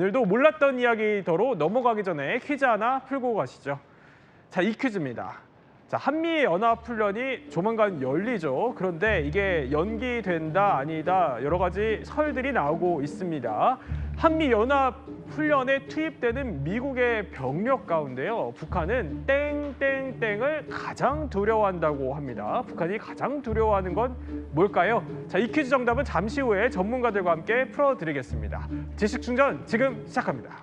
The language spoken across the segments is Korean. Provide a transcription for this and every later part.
오늘도 몰랐던 이야기더로 넘어가기 전에 퀴즈 하나 풀고 가시죠. 자, 이 퀴즈입니다. 자, 한미연합훈련이 조만간 열리죠. 그런데 이게 연기된다, 아니다 여러 가지 설들이 나오고 있습니다. 한미연합훈련에 투입되는 미국의 병력 가운데요. 북한은 땡땡땡을 가장 두려워한다고 합니다. 북한이 가장 두려워하는 건 뭘까요? 자, 이 퀴즈 정답은 잠시 후에 전문가들과 함께 풀어드리겠습니다. 지식 충전 지금 시작합니다.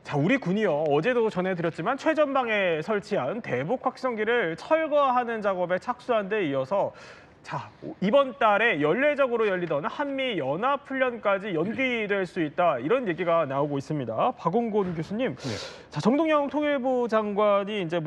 자, 우리 군이요. 어제도 전해드렸지만 최전방에 설치한 대북 확성기를 철거하는 작업에 착수한 데 이어서 자, 이번 달에 연례적으로 열리던 한미연합훈련까지 연기될 수 있다. 이런 얘기가 나오고 있습니다. 박원곤 교수님. 네. 자, 정동영 통일부 장관이 이제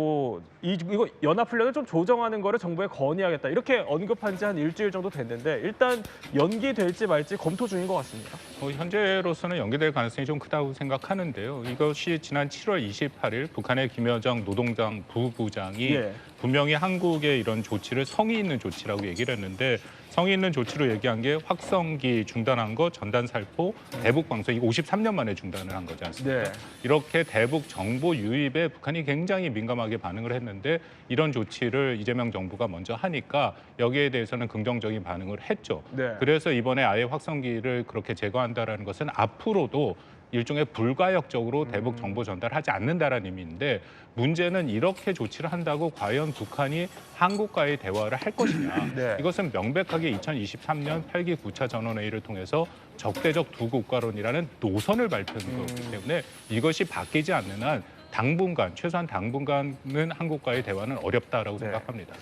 이거 연합훈련을 좀 조정하는 거를 정부에 건의하겠다. 이렇게 언급한 지 한 일주일 정도 됐는데 일단 연기될지 말지 검토 중인 것 같습니다. 현재로서는 연기될 가능성이 좀 크다고 생각하는데요. 이것이 지난 7월 28일 북한의 김여정 노동당 부부장이 분명히 한국의 이런 조치를 성의 있는 조치라고 얘기를 했는데 성의 있는 조치로 얘기한 게 확성기 중단한 거, 전단 살포, 대북 방송, 이거 53년 만에 중단을 한 거지 않습니까? 네. 이렇게 대북 정보 유입에 북한이 굉장히 민감하게 반응을 했는데 이런 조치를 이재명 정부가 먼저 하니까 여기에 대해서는 긍정적인 반응을 했죠. 네. 그래서 이번에 아예 확성기를 그렇게 제거한다는 것은 앞으로도 일종의 불가역적으로 대북 정보 전달하지 않는다라는 의미인데 문제는 이렇게 조치를 한다고 과연 북한이 한국과의 대화를 할 것이냐. 네. 이것은 명백하게 2023년 8기 9차 전원회의를 통해서 적대적 두 국가론이라는 노선을 발표한 거기 때문에 이것이 바뀌지 않는 한 당분간, 최소한 당분간은 한국과의 대화는 어렵다라고 생각합니다.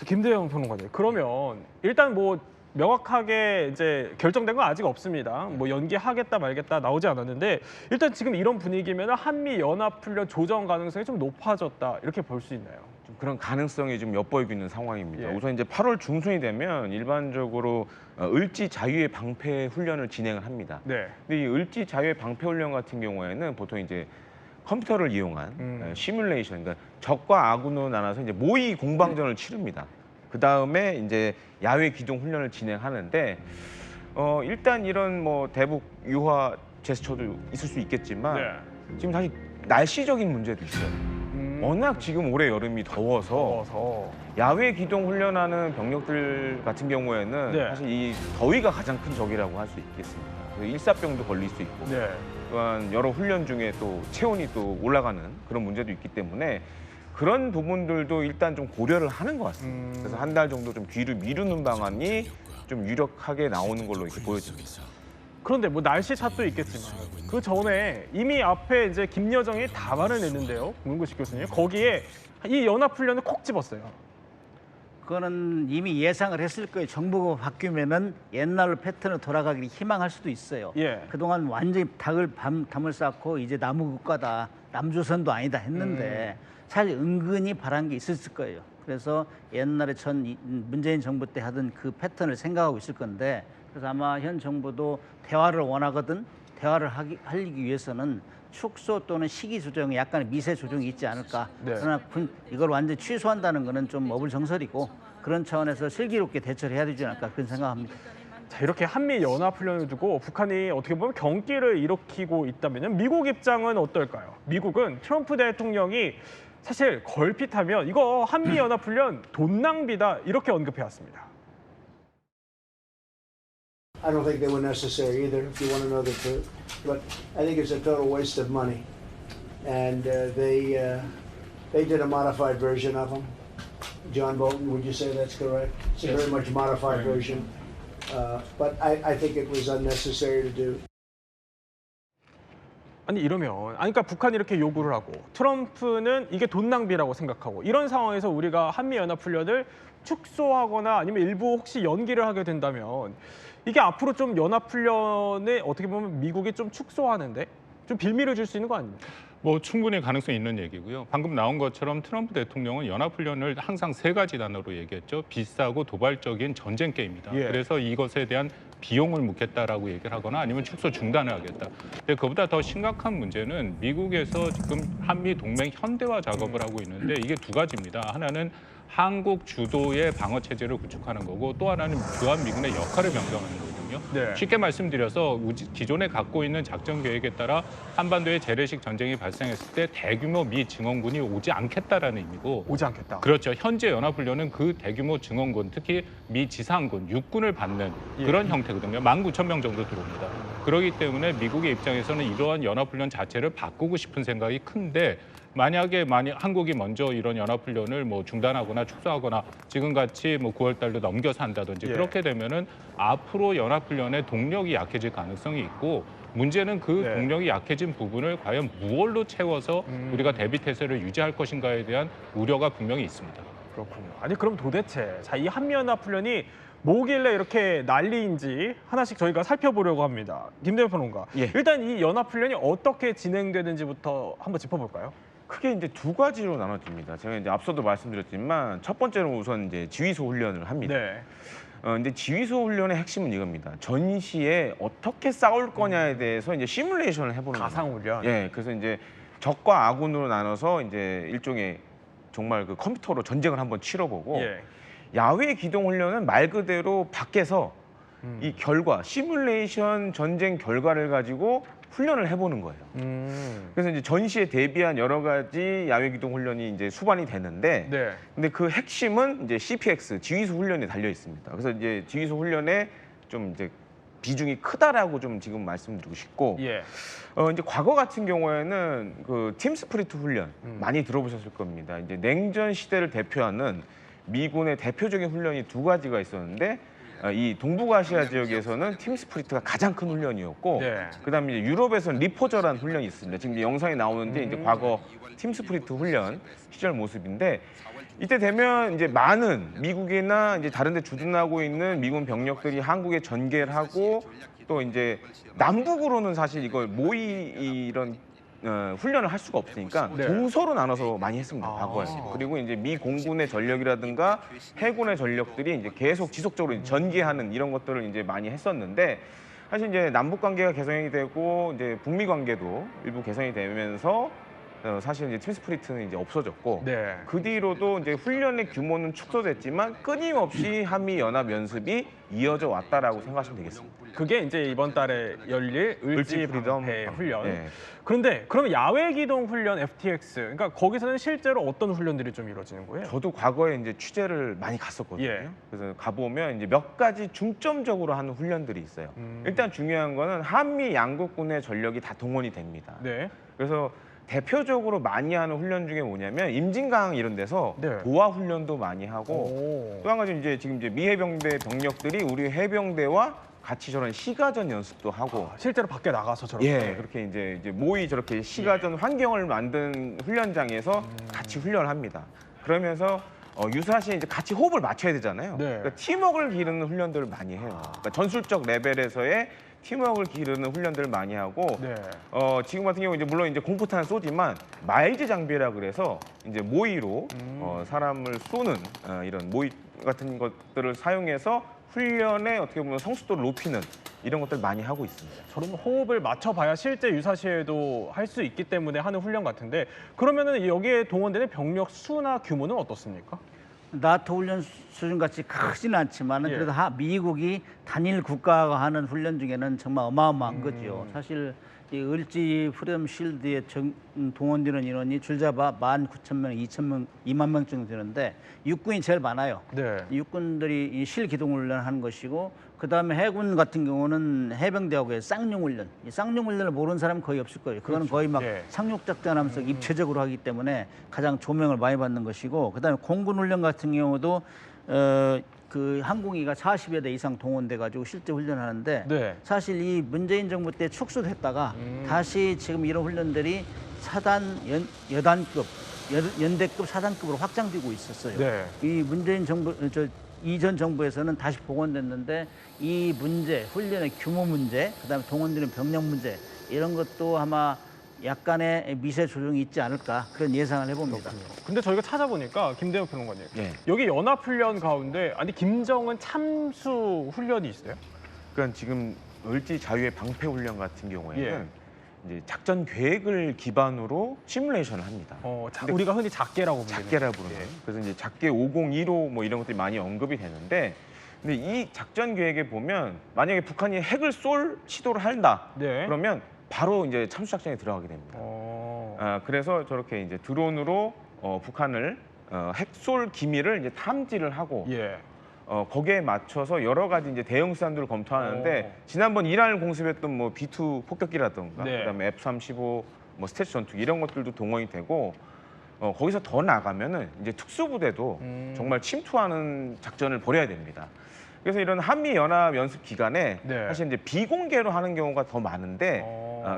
김대영 평론가님, 그러면 일단 명확하게 이제 결정된 건 아직 없습니다. 연기하겠다 말겠다 나오지 않았는데 일단 지금 이런 분위기면 한미연합훈련 조정 가능성이 좀 높아졌다 이렇게 볼 수 있나요? 좀 그런 가능성이 좀 엿보이고 있는 상황입니다. 우선 이제 8월 중순이 되면 일반적으로 을지 자유의 방패 훈련을 진행을 합니다. 네. 근데 이 을지 자유의 방패 훈련 같은 경우에는 보통 이제 컴퓨터를 이용한 시뮬레이션, 그러니까 적과 아군으로 나눠서 이제 모의 공방전을 치릅니다. 그 다음에 이제 야외 기동 훈련을 진행하는데 일단 이런 대북 유화 제스처도 있을 수 있겠지만 지금 사실 날씨적인 문제도 있어요. 워낙 지금 올해 여름이 더워서 야외 기동 훈련하는 병력들 같은 경우에는 사실 이 더위가 가장 큰 적이라고 할 수 있겠습니다. 일사병도 걸릴 수 있고 또한 여러 훈련 중에 또 체온이 또 올라가는 그런 문제도 있기 때문에 그런 부분들도 일단 좀 고려를 하는 것 같습니다. 그래서 한 달 정도 좀 뒤로 미루는 방안이 좀 유력하게 나오는 걸로 이렇게 보여집니다. 그런데 날씨 탓도 있겠지만 그 전에 이미 앞에 이제 김여정이 답안을 냈는데요. 문구식 교수님, 거기에 이 연합훈련을 콕 집었어요. 그거는 이미 예상을 했을 거예요. 정부가 바뀌면은 옛날 패턴으로 돌아가기를 희망할 수도 있어요. 그동안 완전히 담을 쌓고 이제 남우 국가다, 남조선도 아니다 했는데 사실 은근히 바란 게 있었을 거예요. 그래서 옛날에 문재인 정부 때 하던 그 패턴을 생각하고 있을 건데 그래서 아마 현 정부도 대화를 원하거든 대화를 하기 위해서는 축소 또는 시기 조정에 약간의 미세 조정이 있지 않을까. 그러나 이걸 완전히 취소한다는 거는 좀 어불정설이고 그런 차원에서 슬기롭게 대처를 해야 되지 않을까 그런 생각합니다. 자, 이렇게 한미연합훈련을 두고 북한이 어떻게 보면 경기를 일으키고 있다면 미국 입장은 어떨까요? 미국은 트럼프 대통령이 사실 걸핏하면 이거 한미연합훈련 돈 낭비다 이렇게 언급해왔습니다. I don't think they were necessary either, if you want to know the truth. But I think it's a total waste of money. And they did a modified version of them. John Bolton, would you say that's correct? It's a very much modified version. But I think it was unnecessary to do. 아니 이러면 그러니까 북한이 이렇게 요구를 하고 트럼프는 이게 돈 낭비라고 생각하고 이런 상황에서 우리가 한미연합훈련을 축소하거나 아니면 일부 혹시 연기를 하게 된다면 이게 앞으로 좀 연합훈련에 어떻게 보면 미국이 좀 축소하는데 좀 빌미를 줄 수 있는 거 아닙니까? 뭐 충분히 가능성이 있는 얘기고요. 방금 나온 것처럼 트럼프 대통령은 연합훈련을 항상 세 가지 단어로 얘기했죠. 비싸고 도발적인 전쟁 게임이다. 예. 그래서 이것에 대한 비용을 묻겠다라고 얘기를 하거나 아니면 축소 중단을 하겠다. 근데 그보다 더 심각한 문제는 미국에서 지금 한미 동맹 현대화 작업을 하고 있는데 이게 두 가지입니다. 하나는 한국 주도의 방어 체제를 구축하는 거고 또 하나는 주한미군의 역할을 변경하는 거거든요. 네. 쉽게 말씀드려서 기존에 갖고 있는 작전 계획에 따라 한반도에 재래식 전쟁이 발생했을 때 대규모 미 증원군이 오지 않겠다라는 의미고 오지 않겠다. 그렇죠. 현재 연합훈련은 그 대규모 증원군, 특히 미 지상군, 육군을 받는 그런 형태거든요. 19,000명 정도 들어옵니다. 그렇기 때문에 미국의 입장에서는 이러한 연합훈련 자체를 바꾸고 싶은 생각이 큰데 만약에 한국이 먼저 이런 연합훈련을 뭐 중단하거나 축소하거나 지금같이 뭐 9월 달로 넘겨서 한다든지 그렇게 되면은 앞으로 연합훈련의 동력이 약해질 가능성이 있고 문제는 그 동력이 약해진 부분을 과연 무엇로 채워서 우리가 대비 태세를 유지할 것인가에 대한 우려가 분명히 있습니다. 그렇군요. 아니 그럼 도대체 이 한미연합훈련이 뭐길래 이렇게 난리인지 하나씩 저희가 살펴보려고 합니다. 김대현 평론가. 일단 이 연합훈련이 어떻게 진행되는지부터 한번 짚어볼까요? 크게 이제 두 가지로 나눠집니다. 제가 이제 앞서도 말씀드렸지만 첫 번째로 우선 이제 지휘소 훈련을 합니다. 근데 지휘소 훈련의 핵심은 이겁니다. 전시에 어떻게 싸울 거냐에 대해서 이제 시뮬레이션을 해보는 거예요. 가상 훈련. 그래서 이제 적과 아군으로 나눠서 이제 일종의 정말 그 컴퓨터로 전쟁을 한번 치러보고 야외 기동 훈련은 말 그대로 밖에서 이 결과 시뮬레이션 전쟁 결과를 가지고 훈련을 해보는 거예요. 그래서 이제 전시에 대비한 여러 가지 야외 기동 훈련이 이제 수반이 되는데, 근데 그 핵심은 이제 CPX 지휘소 훈련에 달려 있습니다. 그래서 이제 지휘소 훈련에 좀 이제 비중이 크다라고 좀 지금 말씀드리고 싶고, 이제 과거 같은 경우에는 그 팀 스프리트 훈련 많이 들어보셨을 겁니다. 이제 냉전 시대를 대표하는 미군의 대표적인 훈련이 두 가지가 있었는데. 이 동북아시아 지역에서는 팀 스프리트가 가장 큰 훈련이었고, 그다음에 이제 유럽에서는 리포저라는 훈련이 있습니다. 지금 영상에 나오는데 이제 과거 팀 스프리트 훈련 시절 모습인데 이때 되면 이제 많은 미국이나 이제 다른 데 주둔하고 있는 미군 병력들이 한국에 전개를 하고 또 이제 남북으로는 사실 이걸 이런 훈련을 할 수가 없으니까 동서로 나눠서 많이 했습니다. 과거에. 그리고 이제 미 공군의 전력이라든가 해군의 전력들이 이제 계속 지속적으로 전개하는 이런 것들을 이제 많이 했었는데 사실 이제 남북 관계가 개선이 되고 이제 북미 관계도 일부 개선이 되면서 사실 이제 팀 스프리트는 이제 없어졌고 그 뒤로도 이제 훈련의 규모는 축소됐지만 끊임없이 한미 연합 연습이 이어져 왔다라고 생각하시면 되겠습니다. 그게 이제 이번 달에 열릴 을지 방패 훈련. 그런데 그럼 야외 기동 훈련 FTX, 그러니까 거기서는 실제로 어떤 훈련들이 좀 이루어지는 거예요? 저도 과거에 이제 취재를 많이 갔었거든요. 그래서 가보면 이제 몇 가지 중점적으로 하는 훈련들이 있어요. 일단 중요한 거는 한미 양국군의 전력이 다 동원이 됩니다. 그래서 대표적으로 많이 하는 훈련 중에 뭐냐면 임진강 이런 데서 도하 훈련도 많이 하고 또 한 가지 이제 지금 이제 미 해병대 병력들이 우리 해병대와 같이 저런 시가전 연습도 하고 실제로 밖에 나가서 저렇게 그렇게 이제 모의 저렇게 시가전 환경을 만든 훈련장에서 같이 훈련을 합니다. 그러면서 유사시 이제 같이 호흡을 맞춰야 되잖아요. 그러니까 팀워크를 기르는 훈련들을 많이 해요. 그러니까 전술적 레벨에서의 팀워크를 기르는 훈련들을 많이 하고 지금 같은 경우 이제 물론 이제 공포탄을 쏘지만 마일즈 장비라 그래서 이제 모의로 사람을 쏘는 이런 모의 같은 것들을 사용해서 훈련에 어떻게 보면 성숙도를 높이는 이런 것들 많이 하고 있습니다. 저런 호흡을 맞춰봐야 실제 유사시에도 할 수 있기 때문에 하는 훈련 같은데 그러면은 여기에 동원되는 병력 수나 규모는 어떻습니까? 나토 훈련 수준 같이 크지는 않지만은 그래도 미국이 단일 국가가 하는 훈련 중에는 정말 어마어마한 거죠. 사실 이 을지 프리덤 실드에 동원되는 인원이 줄잡아 19,000명, 2만 명 정도 되는데 육군이 제일 많아요. 육군들이 이 실기동훈련을 하는 것이고 그다음에 해군 같은 경우는 해병대하고의 쌍용훈련. 이 쌍용훈련을 모르는 사람은 거의 없을 거예요. 그거는 거의 막 상륙작전하면서 입체적으로 하기 때문에 가장 조명을 많이 받는 것이고 그다음에 공군훈련 같은 경우도 그 항공기가 40여 대 이상 동원돼 가지고 실제 훈련하는데 사실 이 문재인 정부 때 축소됐다가 다시 지금 이런 훈련들이 여단급, 연대급, 사단급으로 확장되고 있었어요. 이 문재인 정부 이전 정부에서는 다시 복원됐는데 이 문제, 훈련의 규모 문제, 그다음에 동원되는 병력 문제 이런 것도 아마 약간의 미세 조정이 있지 않을까 그런 예상을 해봅니다. 근데 저희가 찾아보니까 김대엽 평론가님, 여기 연합훈련 가운데 아니 김정은 참수 훈련이 있어요? 그러니까 지금 을지 자유의 방패 훈련 같은 경우에는 이제 작전 계획을 기반으로 시뮬레이션을 합니다. 우리가 흔히 작계라고 부르는. 작계라 부르는. 그래서 이제 작계 5015 뭐 이런 것들이 많이 언급이 되는데, 근데 이 작전 계획에 보면 만약에 북한이 핵을 쏠 시도를 한다. 그러면 바로 이제 참수 작전에 들어가게 됩니다. 그래서 저렇게 이제 드론으로 북한을 핵 쏠 기미를 이제 탐지를 하고 거기에 맞춰서 여러 가지 이제 대응 수단들을 검토하는데 지난번 이란을 공습했던 뭐 B2 폭격기라든가 그다음에 F-35 뭐 스텔스 전투기 이런 것들도 동원이 되고 거기서 더 나가면은 이제 특수부대도 정말 침투하는 작전을 벌여야 됩니다. 그래서 이런 한미 연합 연습 기간에 사실 이제 비공개로 하는 경우가 더 많은데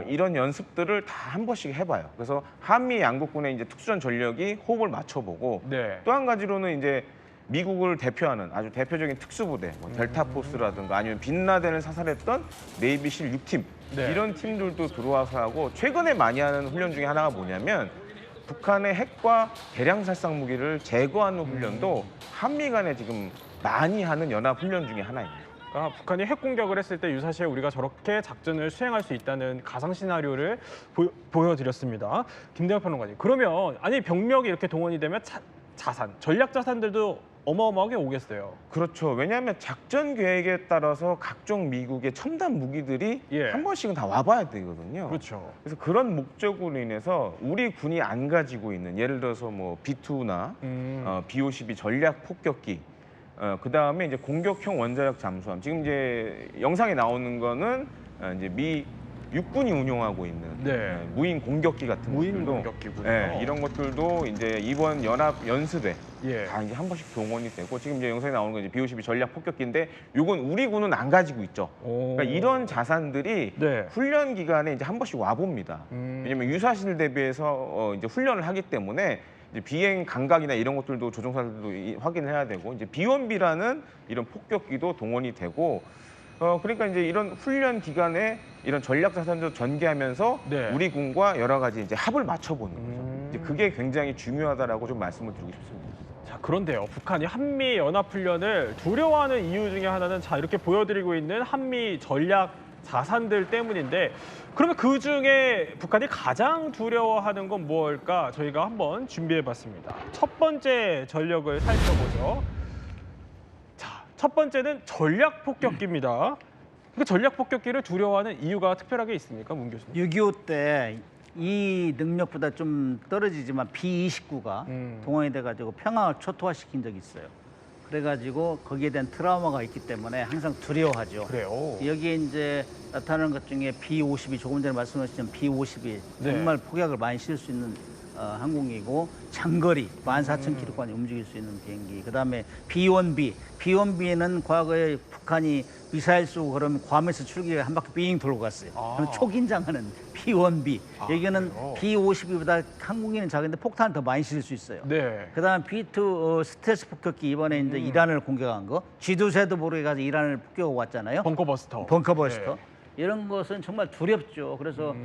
이런 연습들을 다 한 번씩 해봐요. 그래서 한미 양국군의 이제 특수전 전력이 호흡을 맞춰보고 또 한 가지로는 이제 미국을 대표하는 아주 대표적인 특수부대, 뭐 델타포스라든가 아니면 빈라덴을 사살했던 네이비실 6팀 이런 팀들도 들어와서 하고, 최근에 많이 하는 훈련 중에 하나가 뭐냐면 북한의 핵과 대량 살상 무기를 제거하는 훈련도 한미 간에 지금 많이 하는 연합 훈련 중에 하나입니다. 그러니까 북한이 핵 공격을 했을 때 유사시에 우리가 저렇게 작전을 수행할 수 있다는 가상 시나리오를 보여드렸습니다. 김대엽 평론가님, 그러면 아니 병력이 이렇게 동원이 되면 자산, 전략 자산들도 어마어마하게 오겠어요. 그렇죠. 왜냐하면 작전 계획에 따라서 각종 미국의 첨단 무기들이 한 번씩은 다 와봐야 되거든요. 그렇죠. 그래서 그런 목적으로 인해서 우리 군이 안 가지고 있는, 예를 들어서 뭐 B2나 B-52 전략 폭격기, 그 다음에 이제 공격형 원자력 잠수함. 지금 이제 영상에 나오는 거는 이제 미 육군이 운용하고 있는 무인 공격기 같은 것들도, 공격기군요. 이런 것들도 이제 이번 연합 연습에 다 이제 한 번씩 동원이 되고, 지금 이제 영상에 나오는 건 이제 B-52 전략 폭격기인데 요건 우리 군은 안 가지고 있죠. 그러니까 이런 자산들이 훈련 기간에 이제 한 번씩 와 봅니다. 왜냐면 유사시를 대비해서 이제 훈련을 하기 때문에 이제 비행 감각이나 이런 것들도 조종사들도 확인을 해야 되고, 이제 B-1B라는 이런 폭격기도 동원이 되고, 그러니까 이제 이런 훈련 기간에 이런 전략 자산도 전개하면서 우리 군과 여러 가지 이제 합을 맞춰보는 거죠. 이제 그게 굉장히 중요하다라고 좀 말씀을 드리고 싶습니다. 자, 그런데요, 북한이 한미 연합 훈련을 두려워하는 이유 중에 하나는 자 이렇게 보여드리고 있는 한미 전략 자산들 때문인데, 그러면 그 중에 북한이 가장 두려워하는 건 뭘까? 저희가 한번 준비해봤습니다. 첫 번째 전력을 살펴보죠. 자, 첫 번째는 전략 폭격기입니다. 그 전략 폭격기를 두려워하는 이유가 특별하게 있습니까, 문 교수님? 6.25 때 이 능력보다 좀 떨어지지만 B-29가 동원이 돼가지고 평양을 초토화시킨 적이 있어요. 그래가지고 거기에 대한 트라우마가 있기 때문에 항상 두려워하죠. 그래요. 여기에 이제 나타나는 것 중에 B-52, 조금 전에 말씀하신 B-52 정말 폭약을 많이 실을 수 있는 항공기고, 장거리 14,000km까지 움직일 수 있는 비행기. 그다음에 B-1B. B-1B는 과거에 북한이 미사일 쏘고 그러면 괌에서 출기가 한 바퀴 빙 돌고 갔어요. 그럼 초긴장하는 B-1B. 여기는 B-52보다 항공기는 작은데 폭탄을 더 많이 실을 수 있어요. 그다음 B-2 스텔스 폭격기, 이번에 이제 이란을 공격한 거. G2세도 모르게 이란을 폭격하고 왔잖아요. 벙커버스터. 이런 것은 정말 두렵죠. 그래서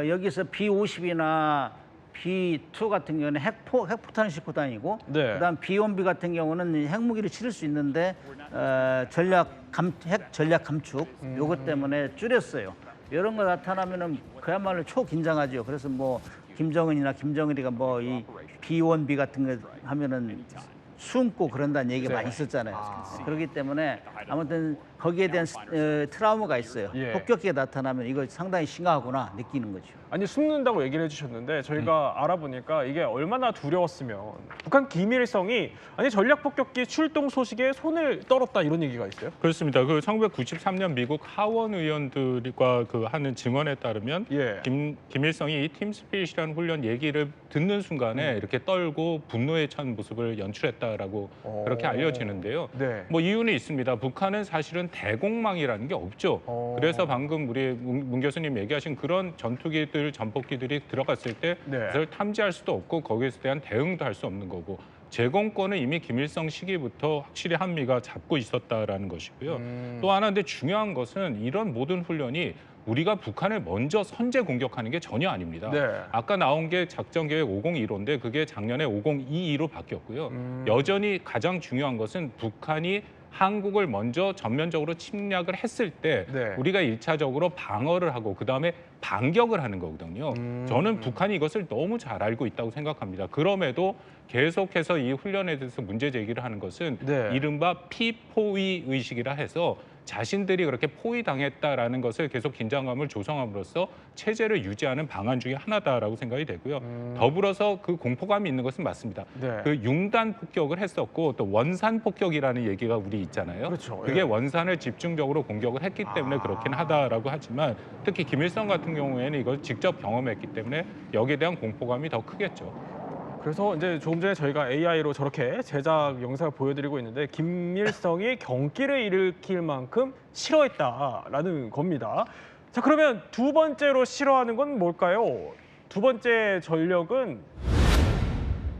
여기서 B-50이나 B-2 같은 경우는 핵폭탄을 싣고 다니고, 그다음 B-1B 같은 경우는 핵무기를 실을 수 있는데 핵 전략 감축 요것 때문에 줄였어요. 이런 거 나타나면은 그야말로 초긴장하죠. 그래서 뭐 김정은이나 김정일이가 뭐 이 B-1B 같은 거 하면은 숨고 그런다는 얘기가 많이 있었잖아요. 그렇기 때문에 아무튼 거기에 대한 트라우마가 있어요. 폭격기가 나타나면 이거 상당히 심각하구나 느끼는 거죠. 아니, 숨는다고 얘기를 해주셨는데 저희가 알아보니까 이게 얼마나 두려웠으면 북한 김일성이 아니 전략 폭격기 출동 소식에 손을 떨었다 이런 얘기가 있어요? 그렇습니다. 그 1993년 미국 하원 의원들과 그 하는 증언에 따르면 김일성이 이 팀스피릿이라는 훈련 얘기를 듣는 순간에 이렇게 떨고 분노에 찬 모습을 연출했다라고 그렇게 알려지는데요. 뭐 이유는 있습니다. 북한은 사실은 대공망이라는 게 없죠. 그래서 방금 우리 문 교수님 얘기하신 그런 전투기들, 전폭기들이 들어갔을 때 그걸 탐지할 수도 없고 거기에 대한 대응도 할 수 없는 거고, 제공권은 이미 김일성 시기부터 확실히 한미가 잡고 있었다라는 것이고요. 또 하나 근데 중요한 것은 이런 모든 훈련이 우리가 북한을 먼저 선제 공격하는 게 전혀 아닙니다. 네. 아까 나온 게 작전계획 501호인데 그게 작년에 5022로 바뀌었고요. 여전히 가장 중요한 것은 북한이 한국을 먼저 전면적으로 침략을 했을 때 네. 우리가 1차적으로 방어를 하고 그다음에 반격을 하는 거거든요. 저는 북한이 이것을 너무 잘 알고 있다고 생각합니다. 그럼에도 계속해서 이 훈련에 대해서 문제 제기를 하는 것은 네. 이른바 피포위 의식이라 해서 자신들이 그렇게 포위당했다라는 것을 계속 긴장감을 조성함으로써 체제를 유지하는 방안 중에 하나다라고 생각이 되고요. 더불어서 그 공포감이 있는 것은 맞습니다. 네. 그 융단 폭격을 했었고 또 원산 폭격이라는 얘기가 우리 있잖아요. 그렇죠. 그게 예. 원산을 집중적으로 공격을 했기 때문에 그렇긴 하다라고 하지만 특히 김일성 같은 경우에는 이걸 직접 경험했기 때문에 여기에 대한 공포감이 더 크겠죠. 그래서 이제 조금 전에 저희가 AI로 저렇게 제작 영상을 보여드리고 있는데 김일성이 경기를 일으킬 만큼 싫어했다라는 겁니다. 자, 그러면 두 번째로 싫어하는 건 뭘까요? 두 번째 전력은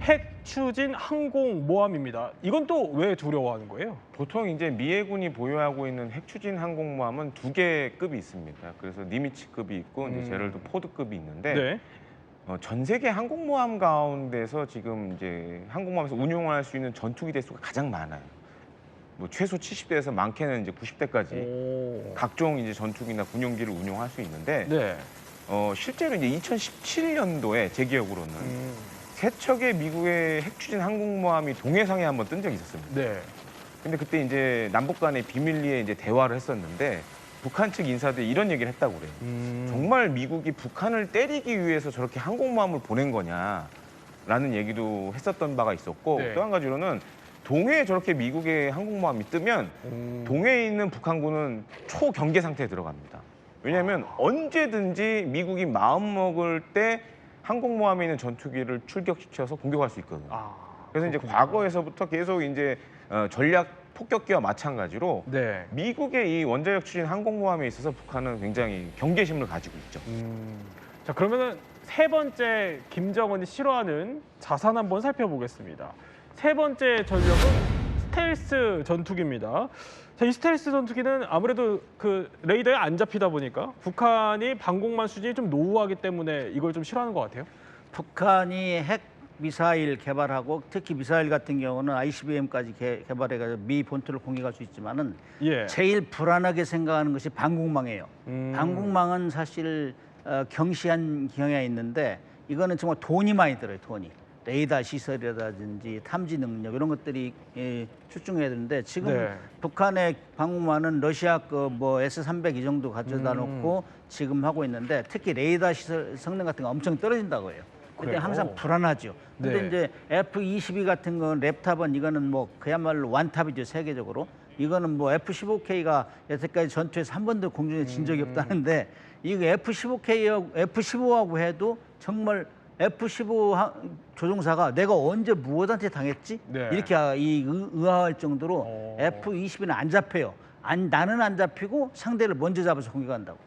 핵 추진 항공모함입니다. 이건 또 왜 두려워하는 거예요? 보통 이제 미 해군이 보유하고 있는 핵추진 항공모함은 2개 급이 있습니다. 그래서 니미츠급이 있고 이제 제럴드 포드급이 있는데 네. 전 세계 항공모함 가운데서 지금 이제 항공모함에서 운용할 수 있는 전투기 대수가 가장 많아요. 뭐 최소 70대에서 많게는 이제 90대까지 각종 이제 전투기나 군용기를 운용할 수 있는데 네. 실제로 이제 2017년도에 제 기억으로는 세 척의 미국의 핵추진 항공모함이 동해상에 한번 뜬 적이 있었습니다. 네. 근데 그때 이제 남북 간의 비밀리에 이제 대화를 했었는데 북한 측 인사들이 이런 얘기를 했다고 그래요. 정말 미국이 북한을 때리기 위해서 저렇게 항공모함을 보낸 거냐라는 얘기도 했었던 바가 있었고 네. 또 한 가지로는 동해에 저렇게 미국의 항공모함이 뜨면 동해에 있는 북한군은 초경계 상태에 들어갑니다. 왜냐하면 언제든지 미국이 마음먹을 때 항공모함에 있는 전투기를 출격시켜서 공격할 수 있거든요. 그래서 이제 과거에서부터 계속 이제 전략 폭격기와 마찬가지로 네. 미국의 이 원자력 추진 항공모함에 있어서 북한은 굉장히 경계심을 가지고 있죠. 자, 그러면은 세 번째 김정은이 싫어하는 자산 한번 살펴보겠습니다. 세 번째 전력은 스텔스 전투기입니다. 자, 이 스텔스 전투기는 아무래도 그 레이더에 안 잡히다 보니까 북한이 방공망 수준이 좀 노후하기 때문에 이걸 좀 싫어하는 것 같아요. 북한이 핵 미사일 개발하고 특히 미사일 같은 경우는 ICBM까지 개발해가지고 미 본토를 공격할 수 있지만은 예. 제일 불안하게 생각하는 것이 방공망이에요. 방공망은 사실 경시한 경향이 있는데 이거는 정말 돈이 많이 들어요. 돈이. 레이더 시설이라든지 탐지 능력 이런 것들이 출중해야 되는데 지금 네. 북한의 방공망은 러시아 그 뭐 S-300 이 정도 가져다 놓고 지금 하고 있는데 특히 레이더 시설 성능 같은 거 엄청 떨어진다고 해요. 그때 그래요? 항상 불안하죠. 근데 네. 이제 F-22 같은 건 랩탑은 이거는 뭐 그야말로 완탑이죠, 세계적으로. 이거는 뭐 F-15K가 여태까지 전투에서 한 번도 공중에 진 적이 없다는데 이거 F-15K하고 F-15하고 해도 정말 F-15 조종사가 내가 언제 무엇한테 당했지? 네. 이렇게 의아할 정도로 F-22는 안 잡혀요. 나는 안 잡히고 상대를 먼저 잡아서 공격한다고.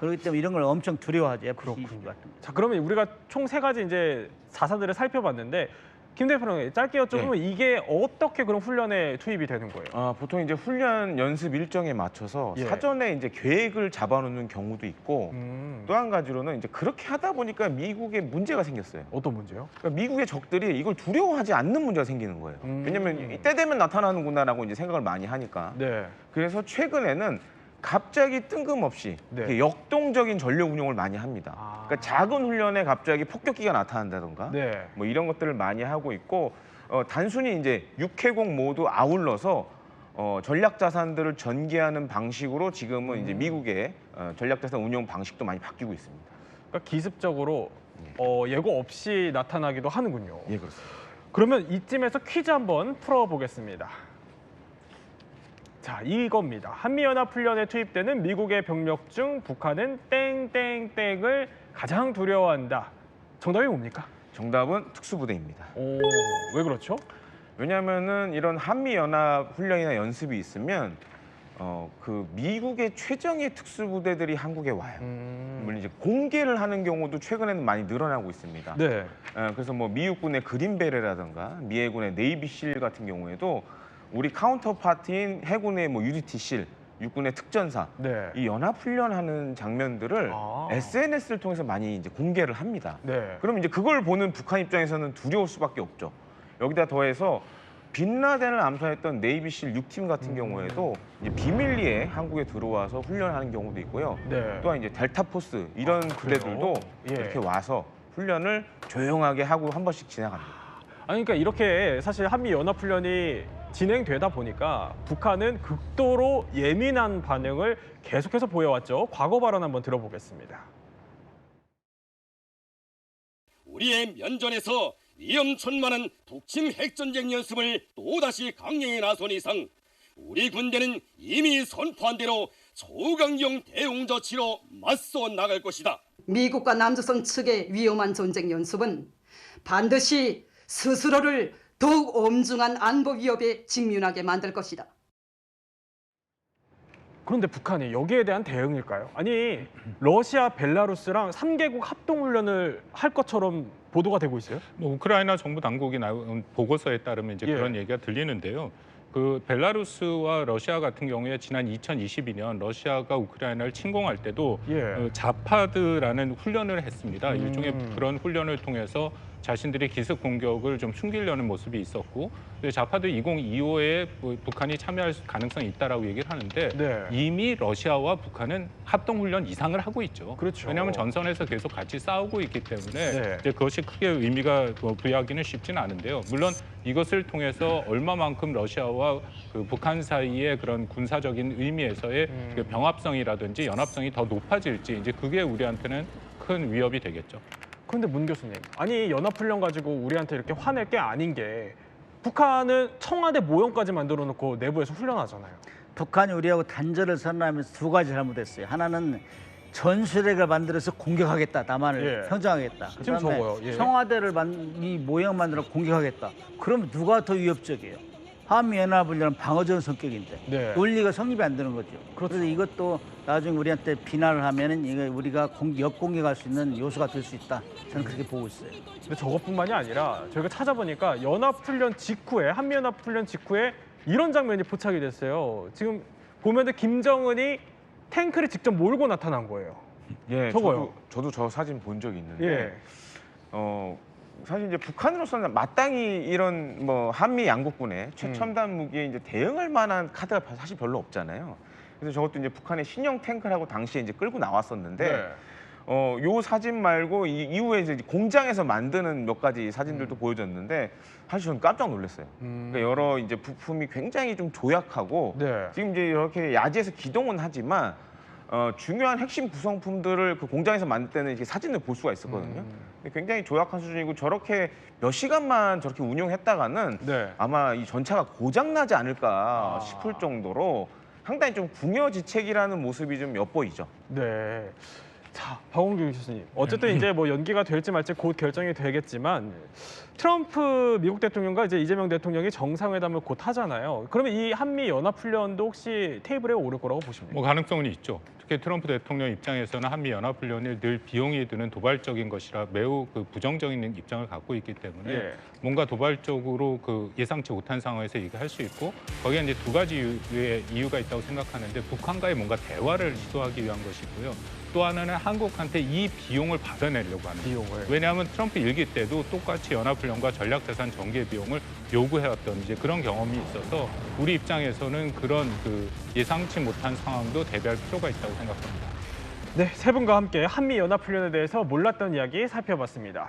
그렇기 때문에 이런 걸 엄청 두려워하죠. F-22 같은 거. 자, 그러면 우리가 총 세 가지 이제 자산들을 살펴봤는데 김 대표님 짧게 여쭤보면 이게 어떻게 그런 훈련에 투입이 되는 거예요? 보통 이제 훈련 연습 일정에 맞춰서 예. 사전에 이제 계획을 잡아놓는 경우도 있고 또 한 가지로는 이제 그렇게 하다 보니까 미국에 문제가 생겼어요. 어떤 문제요? 그러니까 미국의 적들이 이걸 두려워하지 않는 문제가 생기는 거예요. 왜냐하면 이때 되면 나타나는구나라고 이제 생각을 많이 하니까. 네. 그래서 최근에는 갑자기 뜬금없이 네. 이렇게 역동적인 전력 운용을 많이 합니다. 그러니까 작은 훈련에 갑자기 폭격기가 나타난다던가 네. 뭐 이런 것들을 많이 하고 있고 단순히 이제 육해공 모두 아울러서 전략 자산들을 전개하는 방식으로 지금은 이제 미국의 전략 자산 운용 방식도 많이 바뀌고 있습니다. 그러니까 기습적으로 예고 없이 나타나기도 하는군요. 예, 그렇습니다. 그러면 이쯤에서 퀴즈 한번 풀어보겠습니다. 자, 이겁니다. 한미연합훈련에 투입되는 미국의 병력 중 북한은 땡땡땡을 가장 두려워한다. 정답이 뭡니까? 정답은 특수부대입니다. 왜 그렇죠? 왜냐하면은 이런 한미연합 훈련이나 연습이 있으면 그 미국의 최정예 특수부대들이 한국에 와요. 물론 이제 공개를 하는 경우도 최근에는 많이 늘어나고 있습니다. 네. 그래서 뭐 미국군의 그린베레라든가 미해군의 네이비실 같은 경우에도 우리 카운터파트인 해군의 뭐 UDT-실, 육군의 특전사, 네. 이 연합훈련하는 장면들을 SNS를 통해서 많이 이제 공개를 합니다. 네. 그럼 이제 그걸 보는 북한 입장에서는 두려울 수밖에 없죠. 여기다 더해서 빈라덴을 암살했던 네이비실 6팀 같은 경우에도 이제 비밀리에 한국에 들어와서 훈련하는 경우도 있고요. 네. 또한 이제 델타포스 이런 부대들도 예. 이렇게 와서 훈련을 조용하게 하고 한 번씩 지나갑니다. 아니 그러니까 이렇게 사실 한미 연합 훈련이 진행되다 보니까 북한은 극도로 예민한 반응을 계속해서 보여왔죠. 과거 발언 한번 들어보겠습니다. 우리의 면전에서 위험천만한 독침 핵전쟁 연습을 또다시 강행해 나선 이상 우리 군대는 이미 선포한 대로 초강경 대응 조치로 맞서 나갈 것이다. 미국과 남조선 측의 위험한 전쟁 연습은 반드시 스스로를 더욱 엄중한 안보 위협에 직면하게 만들 것이다. 그런데 북한이 여기에 대한 대응일까요? 아니 러시아, 벨라루스랑 3개국 합동훈련을 할 것처럼 보도가 되고 있어요? 뭐 우크라이나 정부 당국이 나온 보고서에 따르면 이제 그런 얘기가 들리는데요. 그 벨라루스와 러시아 같은 경우에 지난 2022년 러시아가 우크라이나를 침공할 때도 자파드라는 훈련을 했습니다. 일종의 그런 훈련을 통해서 자신들이 기습 공격을 좀 숨기려는 모습이 있었고 자파드 2025에 북한이 참여할 가능성이 있다라고 얘기를 하는데 이미 러시아와 북한은 합동훈련 이상을 하고 있죠. 그렇죠. 왜냐하면 전선에서 계속 같이 싸우고 있기 때문에 이제 그것이 크게 의미가 부여하기는 쉽지는 않은데요. 물론 이것을 통해서 얼마만큼 러시아와 그 북한 사이의 그런 군사적인 의미에서의 그 병합성이라든지 연합성이 더 높아질지 이제 그게 우리한테는 큰 위협이 되겠죠. 그런데 문 교수님, 아니 연합훈련 가지고 우리한테 이렇게 화낼 게 아닌 게 북한은 청와대 모형까지 만들어 놓고 내부에서 훈련하잖아요. 북한이 우리하고 단절을 선언하면서 두 가지 잘못했어요. 하나는 전술핵을 만들어서 공격하겠다, 남한을 평정하겠다. 지금 저거요. 청와대를 이 모형 만들어 공격하겠다. 그럼 누가 더 위협적이에요? 한미연합훈련은 방어적 성격인데 논리가 성립이 안 되는 거죠. 그래서 이것도 나중에 우리한테 비난을 하면은 이거 우리가 역공격할 수 있는 요소가 될 수 있다. 저는 그렇게 보고 있어요. 근데 저것뿐만이 아니라 저희가 찾아보니까 연합훈련 직후에 한미연합훈련 직후에 이런 장면이 포착이 됐어요. 지금 보면은 김정은이 탱크를 직접 몰고 나타난 거예요. 예, 저거요. 저도 저 사진 본 적이 있는데 사실 이제 북한으로서는 마땅히 이런 뭐 한미 양국군의 최첨단 무기에 이제 대응할 만한 카드가 사실 별로 없잖아요. 그래서 저것도 이제 북한의 신형 탱크라고 당시에 이제 끌고 나왔었는데 요 사진 말고 이후에 이제 공장에서 만드는 몇 가지 사진들도 보여줬는데 사실 저는 깜짝 놀랐어요. 그러니까 여러 이제 부품이 굉장히 좀 조약하고 지금 이제 이렇게 야지에서 기동은 하지만 중요한 핵심 구성품들을 그 공장에서 만들 때는 이렇게 사진을 볼 수가 있었거든요. 굉장히 조약한 수준이고 저렇게 몇 시간만 저렇게 운용했다가는 아마 이 전차가 고장나지 않을까 싶을 정도로 상당히 좀 궁여지책이라는 모습이 좀 엿보이죠. 네. 자, 박원규 교수님. 어쨌든 이제 뭐 연기가 될지 말지 곧 결정이 되겠지만 트럼프 미국 대통령과 이제 이재명 대통령이 정상회담을 곧 하잖아요. 그러면 이 한미 연합 훈련도 혹시 테이블에 오를 거라고 보십니까? 뭐 가능성은 있죠. 특히 트럼프 대통령 입장에서는 한미 연합 훈련이 늘 비용이 드는 도발적인 것이라 매우 그 부정적인 입장을 갖고 있기 때문에 뭔가 도발적으로 그 예상치 못한 상황에서 얘기할 수 있고 거기에 이제 두 가지 이유가 있다고 생각하는데 북한과의 뭔가 대화를 시도하기 위한 것이고요. 또 하나는 한국한테 이 비용을 받아내려고 하는 비용을. 왜냐하면 트럼프 일기 때도 똑같이 연합훈련과 전략자산 전개 비용을 요구해왔던 이제 그런 경험이 있어서 우리 입장에서는 그런 그 예상치 못한 상황도 대비할 필요가 있다고 생각합니다. 네, 세 분과 함께 한미 연합 훈련에 대해서 몰랐던 이야기 살펴봤습니다.